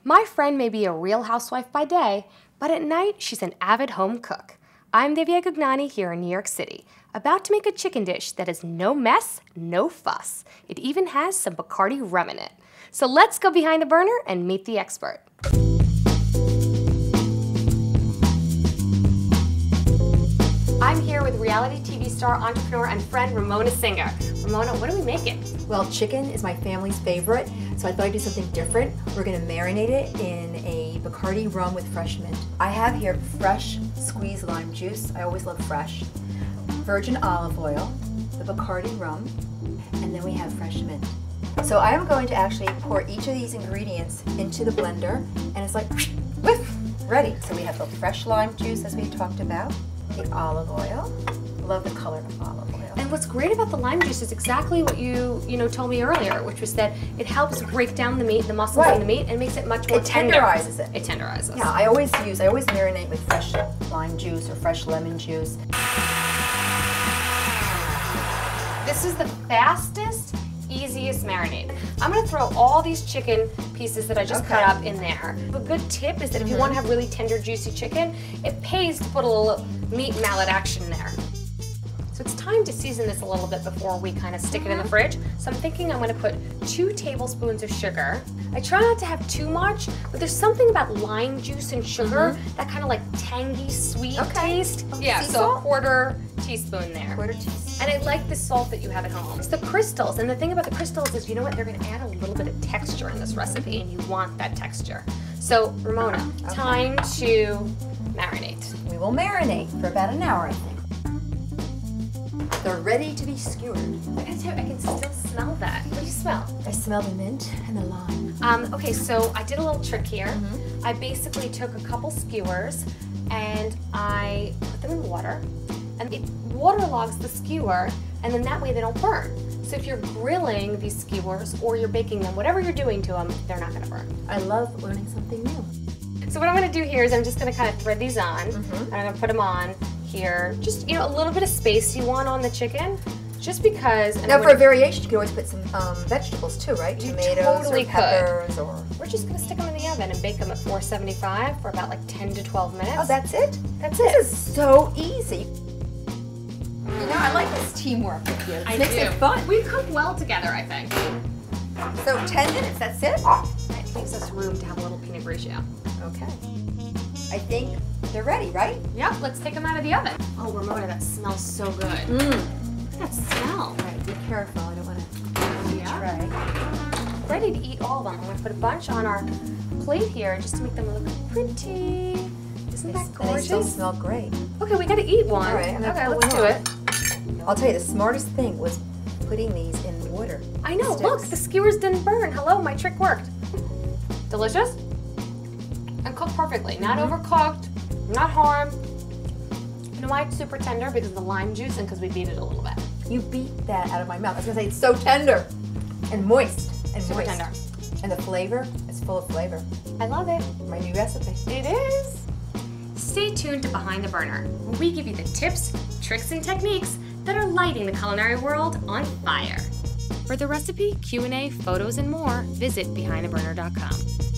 My friend may be a real housewife by day, but at night she's an avid home cook. I'm Divya Gugnani here in New York City, about to make a chicken dish that is no mess, no fuss. It even has some Bacardi rum in it. So let's go behind the burner and meet the expert. I'm here with reality TV star, entrepreneur, and friend Ramona Singer. Ramona, what are we making? Well, chicken is my family's favorite, so I thought I'd do something different. We're gonna marinate it in a Bacardi rum with fresh mint. I have here fresh squeezed lime juice. I always love fresh. Virgin olive oil, the Bacardi rum, and then we have fresh mint. So I am going to actually pour each of these ingredients into the blender, and it's like, whiff, ready. So we have the fresh lime juice, as we talked about, the olive oil. Love the color of olive oil. And what's great about the lime juice is exactly what you told me earlier, which was that it helps break down the meat, the muscles in the meat, and makes it much more tender. It tenderizes it. It tenderizes. Yeah, I always marinate with fresh lime juice or fresh lemon juice. This is the fastest, easiest marinade. I'm gonna throw all these chicken pieces that I just cut up in there. A good tip is that if you want to have really tender, juicy chicken, it pays to put a little meat mallet action in there. So it's time to season this a little bit before we kind of stick it in the fridge. So I'm thinking I'm gonna put 2 tablespoons of sugar. I try not to have too much, but there's something about lime juice and sugar, that kind of like tangy, sweet taste. Yeah, so a 1/4 teaspoon there. 1/4 teaspoon. And I like the salt that you have at home. It's the crystals, and the thing about the crystals is, you know what, they're gonna add a little bit of texture in this recipe, and you want that texture. So, Ramona, time to marinate. We will marinate for about an hour, I think. They're ready to be skewered. I gotta tell you, I can still smell that. What do you smell? I smell the mint and the lime. Okay, so I did a little trick here. I basically took a couple skewers and I put them in water, and it waterlogs the skewer, and then that way they don't burn. So if you're grilling these skewers or you're baking them, whatever you're doing to them, they're not gonna burn. I love learning something new. So what I'm gonna do here is I'm just gonna kind of thread these on. I'm gonna put them on here. Just, a little bit of space you want on the chicken, just because. And now for a variation, you can always put some vegetables too, right? You Tomatoes totally or peppers could. or... We're just gonna stick them in the oven and bake them at 475 for about like 10 to 12 minutes. Oh, that's it? That's it. This is so easy. You know, I like this teamwork with you. It makes it fun. We cook well together, I think. So 10 minutes, that's it? It gives us room to have a little Pinot Grigio. Okay. I think they're ready, right? Yep, let's take them out of the oven. Oh, Ramona, that smells so good. Look at that smell. All right, be careful. I don't want to try. Ready to eat all of them. I'm going to put a bunch on our plate here just to make them look pretty. Isn't that gorgeous? They still smell great. Okay, we got to eat one. All right, I'm okay, gonna let's do it. I'll tell you, the smartest thing was putting these in water. I know, look, the skewers didn't burn. Hello, my trick worked. Delicious and cooked perfectly. Not overcooked, not harmed. You know why it's super tender? Because of the lime juice and because we beat it a little bit. You beat that out of my mouth. I was gonna say it's so tender and moist and Super tender. And the flavor, it's full of flavor. I love it. My new recipe. It is. Stay tuned to Behind the Burner, where we give you the tips, tricks, and techniques that are lighting the culinary world on fire. For the recipe, Q&A, photos, and more, visit BehindTheBurner.com.